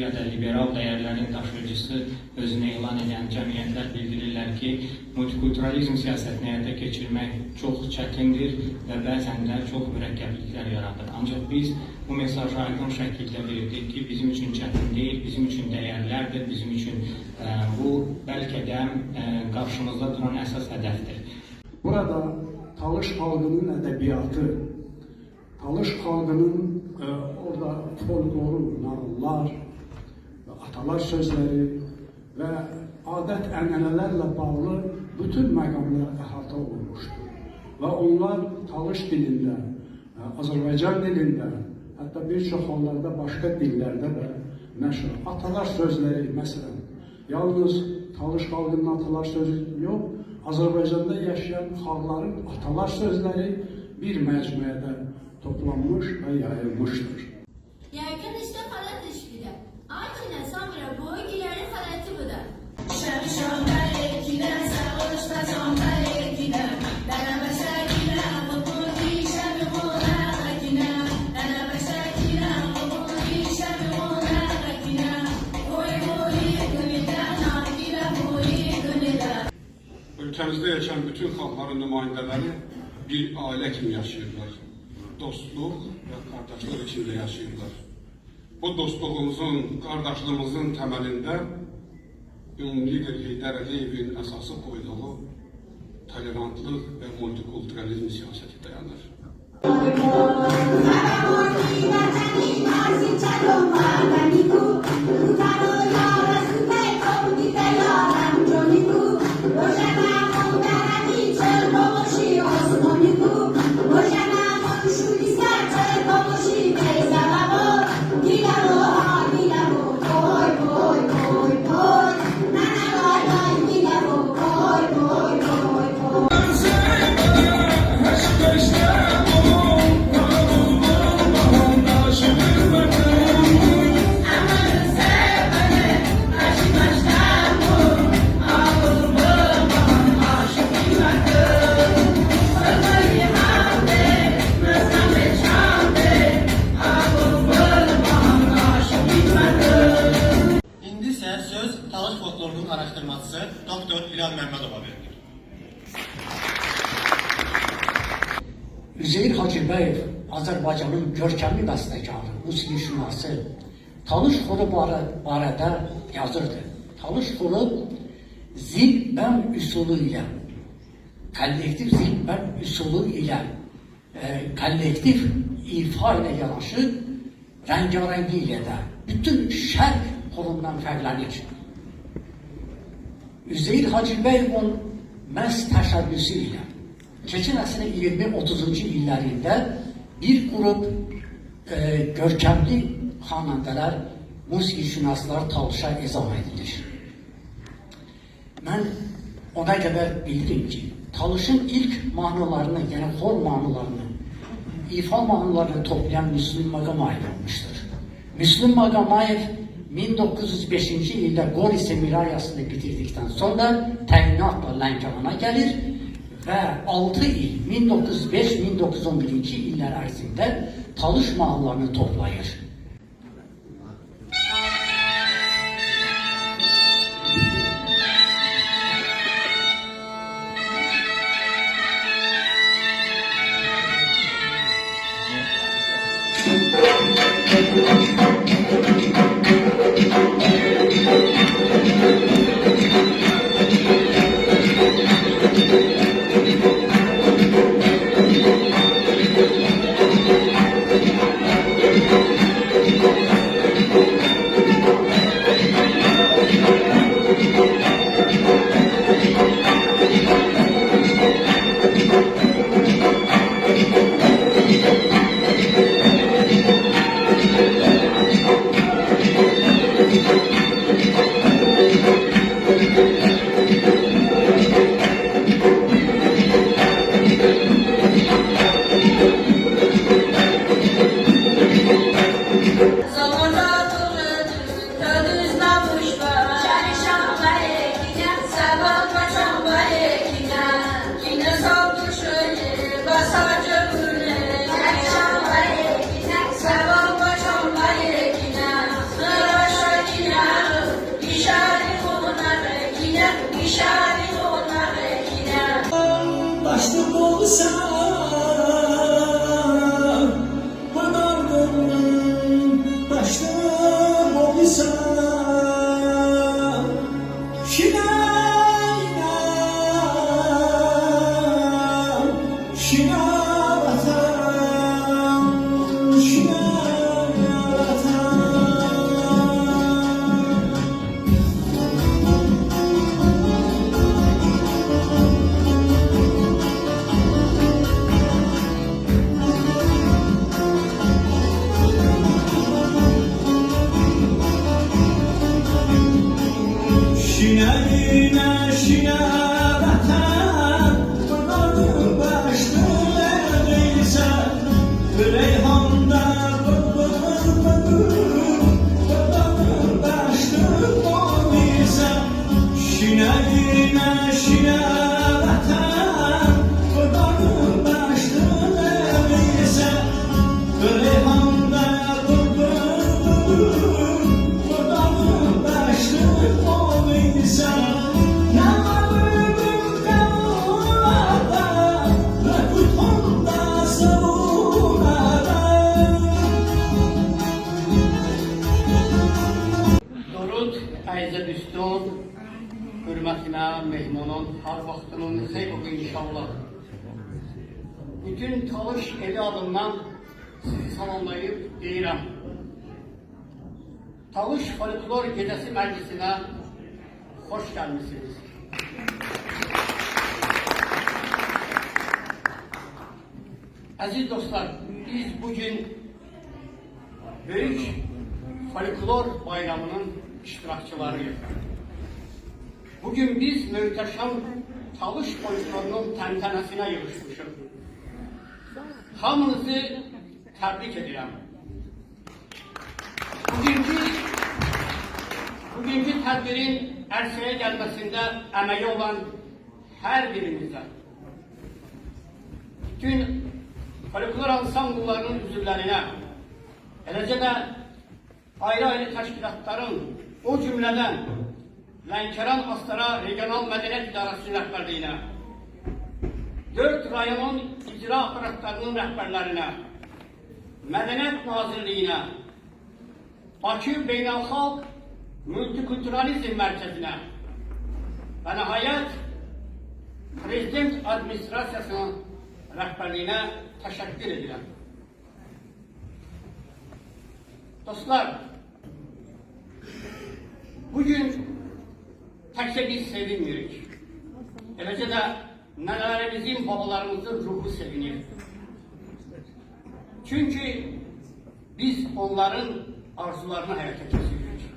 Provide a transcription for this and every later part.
ya da liberal dəyərlərin daşıyıcısı özünü elan edən cəmiyyətlər bildirirlər ki, multikulturalizm siyasətini həyata keçirmək çox çətindir və bəzən də çox mürəkkəbliklər yaradır. Ancaq biz bu mesajı aydın şəkildə verdik ki, bizim üçün çətin deyil, bizim üçün dəyərlərdir, bizim üçün bu bəlkə də qarşımızda duran əsas hədəfdir. Burada Talış xalqının ədəbiyyatı, Talış xalqının orada folkloru, nağıllar, atalar sözləri və adət-ənənələrlə bağlı bütün məqamlar əhatə olunmuşdur. Və onlar Talış dilində, Azərbaycan dilində, hətta bir çox hallarda başqa dillərdə də nəşr. Atalar sözləri, məsələn, yalnız Talış xalqının atalar sözü yox, Azərbaycanda yaşayan xalqların atalar sözləri bir məcmuədə toplanmış və yayılmışdır. Yəqin işte xalət işlidir. Aykinə samira boyu giləri xaləti bu da. Ülkemizde yaşayan bütün halkların nümayəndələri bir aile kimi yaşayırlar. Dostluq və qardaşlıq içində yaşayırlar. Bu dostluğumuzun, qardaşlığımızın təməlində ümumlider Heydər Əliyevin əsası qoyduğu tolerantlıq və multikulturalizm siyasəti dayanır. Talış folklorunun araştırmacısı Doktor İlhan Məmmədova verilir. Üzeyir Hacıbəyev Azərbaycanın görkəmli bəstəkarı, musiqişünası Talış xoro barədə yazırdı. Talış xoro zil-bəm üsulu ilə, kollektiv zil-bəm üsulu ilə, kollektiv ifa ilə yanaşı, rəngarəngi ilə də bütün şərq xorundan fərqlənir. Üzeyir Hacıbəyevin məhz təşəbbüsü ilə keçən əsrin 20-30-cu illərində bir qrup görkəmli xanəndələr, musiqişünaslar Talışa izah edilir. Mən ona qədər bildim ki, Talışın ilk mahnılarını, yəni xor mahnılarını, ifa mahnılarını toplayan Müslüm Maqamayev olmuşdur. Müslüm Maqamayev 1905-ci ildə Qori seminariyasını bitirdikdən sonra təyinatla Lənkərana gəlir və 6 il, 1905-1911-ci illər ərzində Talış mahnılarını toplayır. Sevap başım var ekine, Durud ərizə düstur, hürmətinə, mehmanın, hər vaxtının xeyr olsun inşallah. Bütün Talış eli adından sizi salamlayıb deyirəm. Talış Folklor Gecəsi Məclisinə xoş gəlmişsiniz. Əziz dostlar, biz bugün Böyük Folklor Bayramının iştirakçılarıyıq. Bugün biz möhtəşəm Talış folklorunun təntənəsinə yığışmışıq. Hamınızı təbrik edirəm. Bugünkü tədbirin ərsəyə gəlməsində əməyi olan hər birimizə, bütün folklor ansambullarının üzvlərinə, eləcə də ayrı-ayrı təşkilatların, o cümlədən Lənkəran Astara Regional Mədəniyyət İdarəsinin rəhbərliyinə, 4 rayonun icra aparatlarının rəhbərlərinə, Mədəniyyət Nazirliyinə, Bakı Beynəlxalq Multikulturalizm Mərkəzinə və nəhayət Prezident Administrasiyasının rəhbərliyinə təşəkkür edirəm. Dostlar, bugün təkcə biz sevinmirik. Eləcə də nənələrimizin, babalarımızın ruhu sevinir. Çünki biz onların arzularını həyata keçiririk.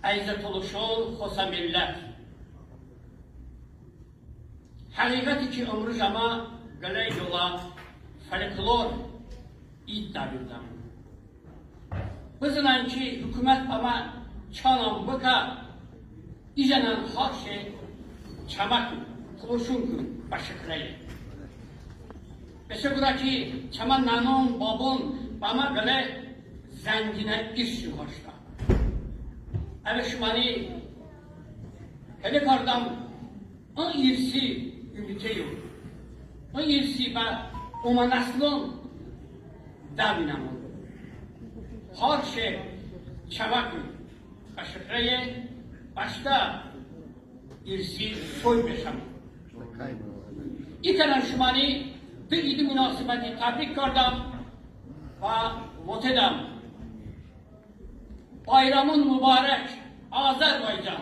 Əizət oluşul, xosa millət. Həqiqət ki, ömrü jama belə yola folklor iddialıdır. Bizlə ki, hükümet ama çanan bıka, dicenen her şey çamak, kurşun başıklayı. Mesela ki, çaman nanon, babon, bana böyle zengine iş yuhaşta. Evet şumani, hele kardam, o irsi ümite yok. O irsi ben, oma naslon, davinamon. Her şey çamak kaşıkraya, başta irsi soy beşam. İkenen şumani bir idi münasebeti tebrik kardam ve vot edem. Bayramın mübarek Azerbaycan.